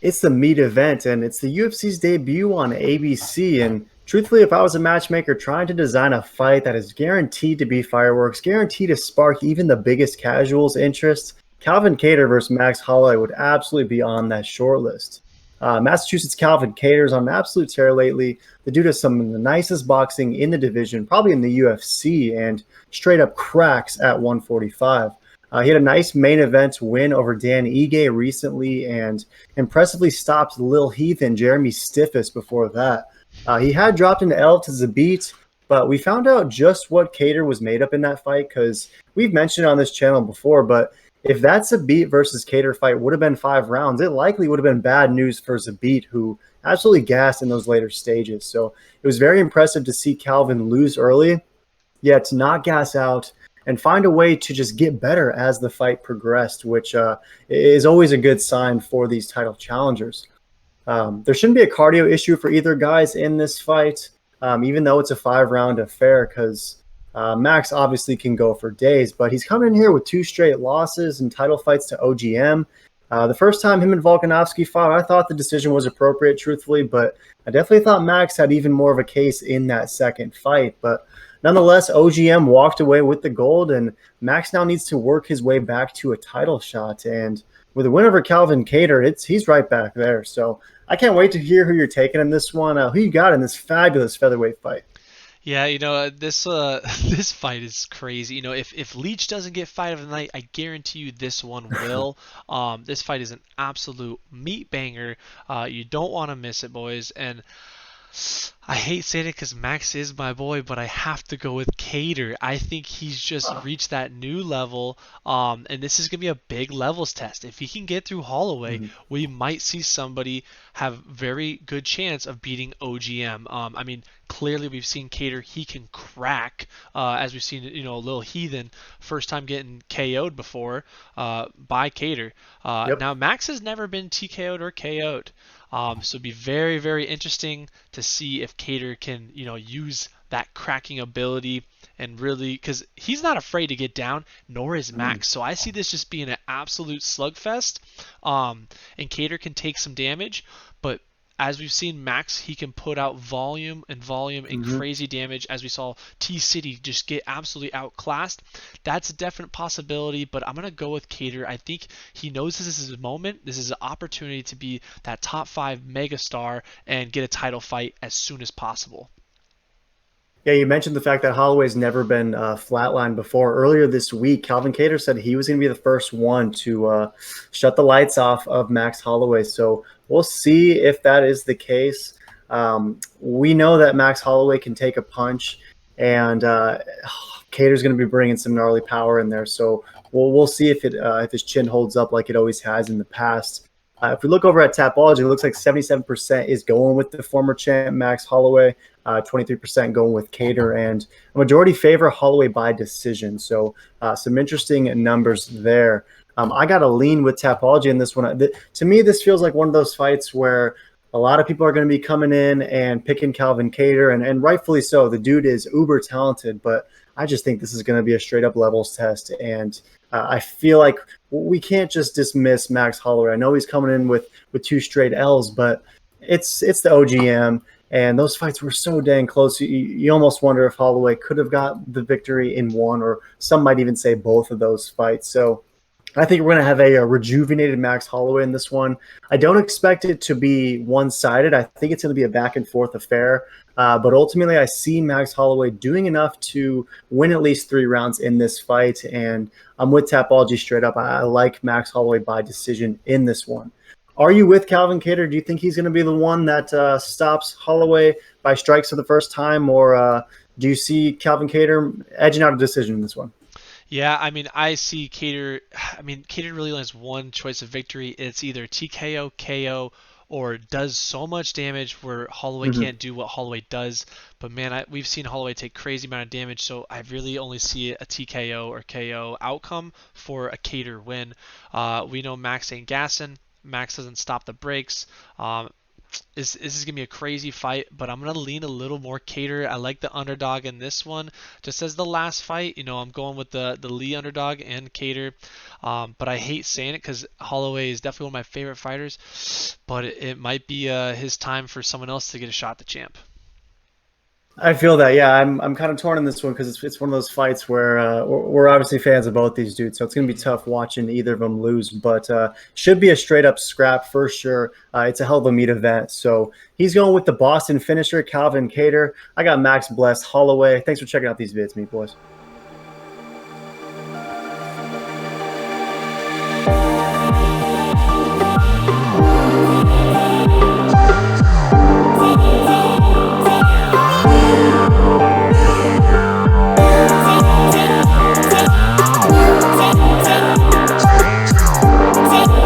It's the meat event, and it's the UFC's debut on ABC. And truthfully, if I was a matchmaker trying to design a fight that is guaranteed to be fireworks, guaranteed to spark even the biggest casuals' interest, Calvin Kattar versus Max Holloway would absolutely be on that short list. Massachusetts Calvin Kattar is on an absolute tear lately. The dude has some of the nicest boxing in the division, probably in the UFC, and straight up cracks at 145. He had a nice main event win over Dan Ige recently and impressively stopped Lil Heath and Jeremy Stiffus before that. He had dropped an L to Zabit, but we found out just what Kattar was made up in that fight because we've mentioned it on this channel before, but if that Zabit versus Kattar fight would have been 5 rounds, it likely would have been bad news for Zabit, who absolutely gassed in those later stages. So it was very impressive to see Calvin lose early, yet to not gas out and find a way to just get better as the fight progressed, which is always a good sign for these title challengers. There shouldn't be a cardio issue for either guys in this fight, even though it's a 5 round affair, because Max obviously can go for days, but he's coming in here with 2 straight losses and title fights to OGM. The first time him and Volkanovski fought, I thought the decision was appropriate, truthfully, but I definitely thought Max had even more of a case in that second fight. But nonetheless, OGM walked away with the gold, and Max now needs to work his way back to a title shot. And with a win over Calvin Kattar, he's right back there. So I can't wait to hear who you're taking in this one. Who you got in this fabulous featherweight fight? Yeah, this this fight is crazy. If Leach doesn't get fight of the night, I guarantee you this one will. This fight is an absolute meat banger. You don't want to miss it, boys. And I hate saying it because Max is my boy, but I have to go with Kattar. I think he's just reached that new level, and this is going to be a big levels test. If he can get through Holloway, Mhm. we might see somebody have very good chance of beating OGM. I mean, clearly we've seen Kattar, he can crack, as we've seen, Lil Heathen, first time getting KO'd before by Kattar. Yep. Now, Max has never been TKO'd or KO'd. So it'd be very, very interesting to see if Kattar can, use that cracking ability and really, because he's not afraid to get down, nor is Mhm. Max. So I see this just being an absolute slugfest. And Kattar can take some damage, but as we've seen, Max, he can put out volume and Mhm. crazy damage. As we saw T City just get absolutely outclassed. That's a definite possibility, but I'm gonna go with Kattar. I think he knows this is his moment. This is an opportunity to be that top 5 megastar and get a title fight as soon as possible. Yeah, you mentioned the fact that Holloway's never been flatlined before. Earlier this week, Calvin Kattar said he was going to be the first one to shut the lights off of Max Holloway. So we'll see if that is the case. We know that Max Holloway can take a punch, and Kattar's going to be bringing some gnarly power in there. So we'll see if his chin holds up like it always has in the past. If we look over at Tapology, it looks like 77% is going with the former champ Max Holloway, 23% going with Kattar, and a majority favor Holloway by decision. So some interesting numbers there. I got to lean with Tapology in this one. To me, this feels like one of those fights where a lot of people are going to be coming in and picking Calvin Kattar, and rightfully so. The dude is uber talented, but I just think this is going to be a straight up levels test. And I feel like we can't just dismiss Max Holloway. I know he's coming in with 2 straight L's, but it's the OGM, and those fights were so dang close. You almost wonder if Holloway could have got the victory in one, or some might even say both of those fights. So I think we're going to have a rejuvenated Max Holloway in this one. I don't expect it to be one-sided. I think it's going to be a back-and-forth affair. But ultimately, I see Max Holloway doing enough to win at least 3 rounds in this fight. And I'm with Tapology straight up. I like Max Holloway by decision in this one. Are you with Calvin Kattar? Do you think he's going to be the one that stops Holloway by strikes for the first time? Or do you see Calvin Kattar edging out a decision in this one? Yeah, I mean, I see Kattar. I mean, Kattar really only has one choice of victory. It's either TKO, KO, or does so much damage where Holloway Mm-hmm. can't do what Holloway does. But man, we've seen Holloway take crazy amount of damage, so I really only see a TKO or KO outcome for a Kattar win. We know Max ain't gassing. Max doesn't stop the brakes. this is gonna be a crazy fight, but I'm gonna lean a little more Kattar. I like the underdog in this one. Just as the last fight, I'm going with the Lee underdog and Kattar. But I hate saying it because Holloway is definitely one of my favorite fighters. But it might be his time for someone else to get a shot at the champ. I feel that, yeah. I'm kind of torn in this one because it's one of those fights where we're obviously fans of both these dudes, so it's going to be Mhm. tough watching either of them lose. But should be a straight up scrap for sure. It's a hell of a meat event. So he's going with the Boston finisher, Calvin Kattar. I got Max Bless Holloway. Thanks for checking out these vids, meat boys.